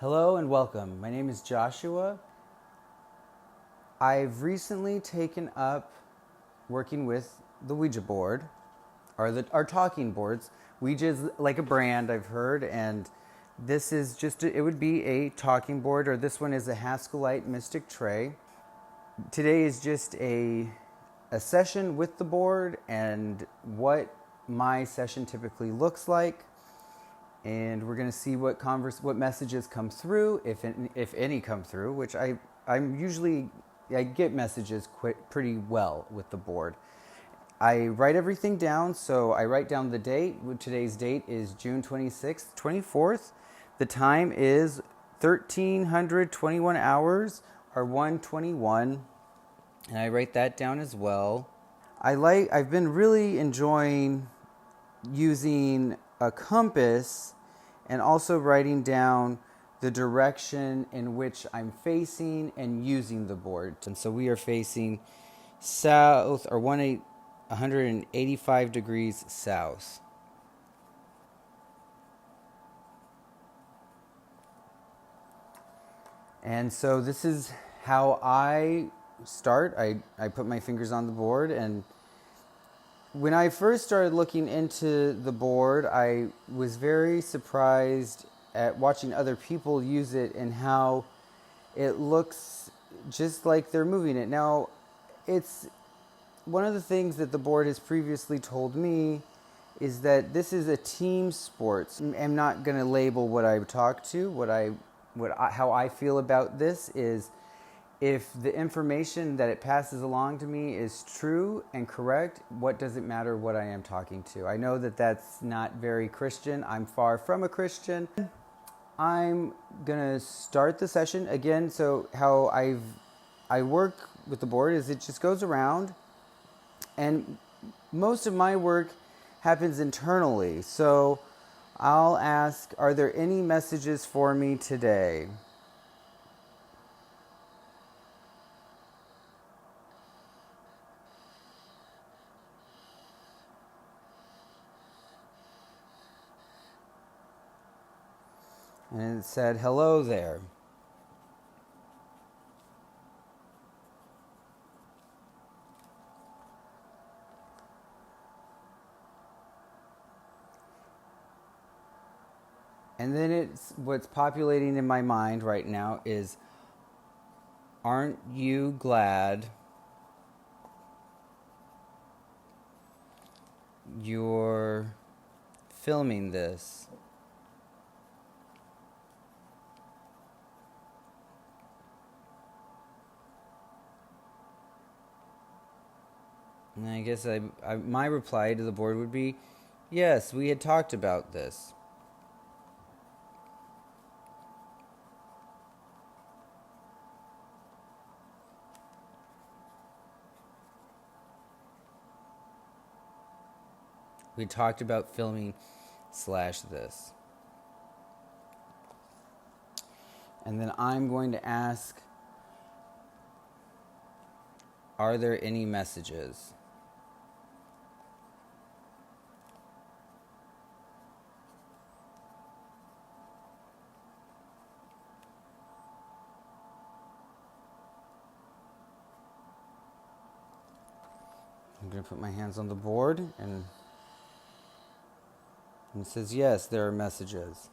Hello and welcome. My name is Joshua. I've recently taken up working with the Ouija board, or our talking boards. Ouija is like a brand I've heard, and this is it would be a talking board, or this one is a Haskellite Mystic Tray. Today is just a session with the board and what my session typically looks like. And we're going to see what messages come through, if any come through, which I get messages pretty well with the board. I write everything down, so I write down the date. Today's date is June 26th, 24th. The time is 1321 hours or 121, and I write that down as well. I've been really enjoying using a compass and also writing down the direction in which I'm facing and using the board. And so we are facing south, or 185 degrees south. And so this is how I start. I put my fingers on the board, and when I first started looking into the board, I was very surprised at watching other people use it and how it looks just like they're moving it. Now, it's one of the things that the board has previously told me is that this is a team sport. I'm not going to label what I talk to. How I feel about this is, if the information that it passes along to me is true and correct, what does it matter what I am talking to? I know that that's not very Christian. I'm far from a Christian. I'm going to start the session again. So how I work with the board is it just goes around, and most of my work happens internally. So I'll ask, are there any messages for me today? And it said, hello there. And then what's populating in my mind right now is, aren't you glad you're filming this? And I guess my reply to the board would be, yes, we had talked about this. We talked about filming /this. And then I'm going to ask, are there any messages? I'm going to put my hands on the board, and it says, yes, there are messages.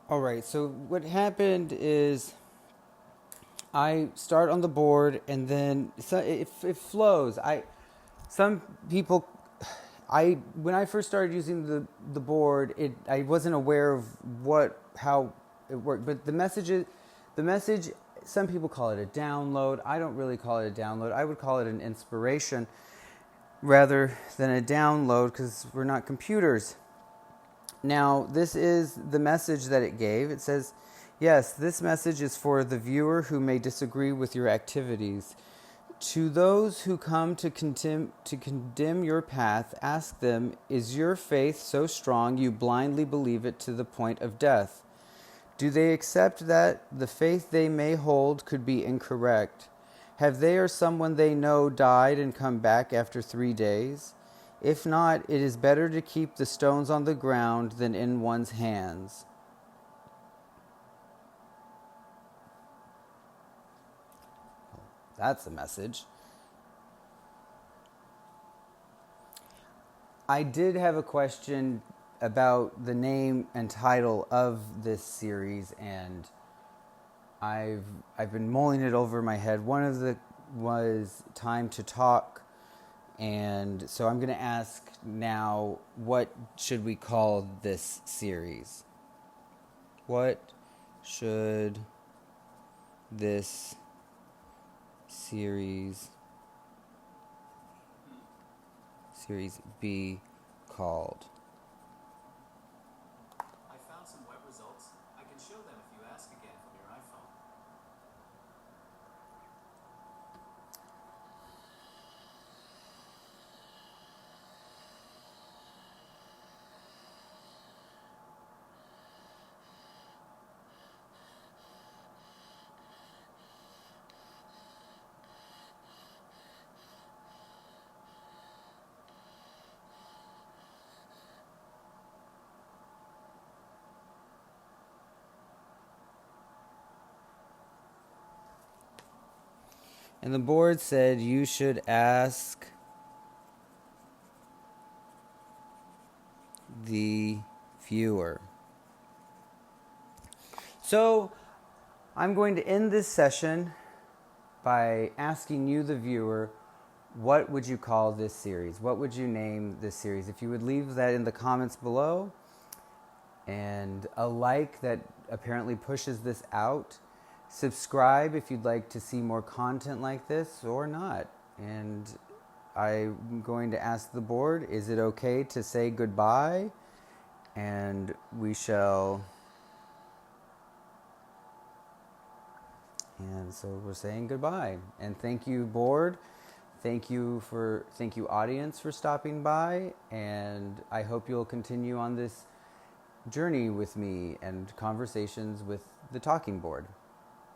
All right, so what happened is I start on the board and then it flows. Some people I when I first started using the board, I wasn't aware of how it worked. But the message. Some people call it a download. I don't really call it a download. I would call it an inspiration rather than a download because we're not computers. Now, this is the message that it gave. It says, yes, this message is for the viewer who may disagree with your activities. To those who come to condemn your path, ask them, is your faith so strong you blindly believe it to the point of death? Do they accept that the faith they may hold could be incorrect? Have they or someone they know died and come back after 3 days? If not, it is better to keep the stones on the ground than in one's hands. That's a message. I did have a question about the name and title of this series, and I've been mulling it over in my head. One of the was Time to Talk, and so I'm going to ask now, what should we call this series? What should this series be called? I found some web results. I can show them if you ask again from your iPhone. And the board said you should ask the viewer. So I'm going to end this session by asking you, the viewer, what would you call this series? What would you name this series? If you would leave that in the comments below, and a like that apparently pushes this out. Subscribe if you'd like to see more content like this or not. And I'm going to ask the board, is it okay to say goodbye? And we shall... And so we're saying goodbye. And thank you, board. Thank you, audience, for stopping by. And I hope you'll continue on this journey with me and conversations with the talking board.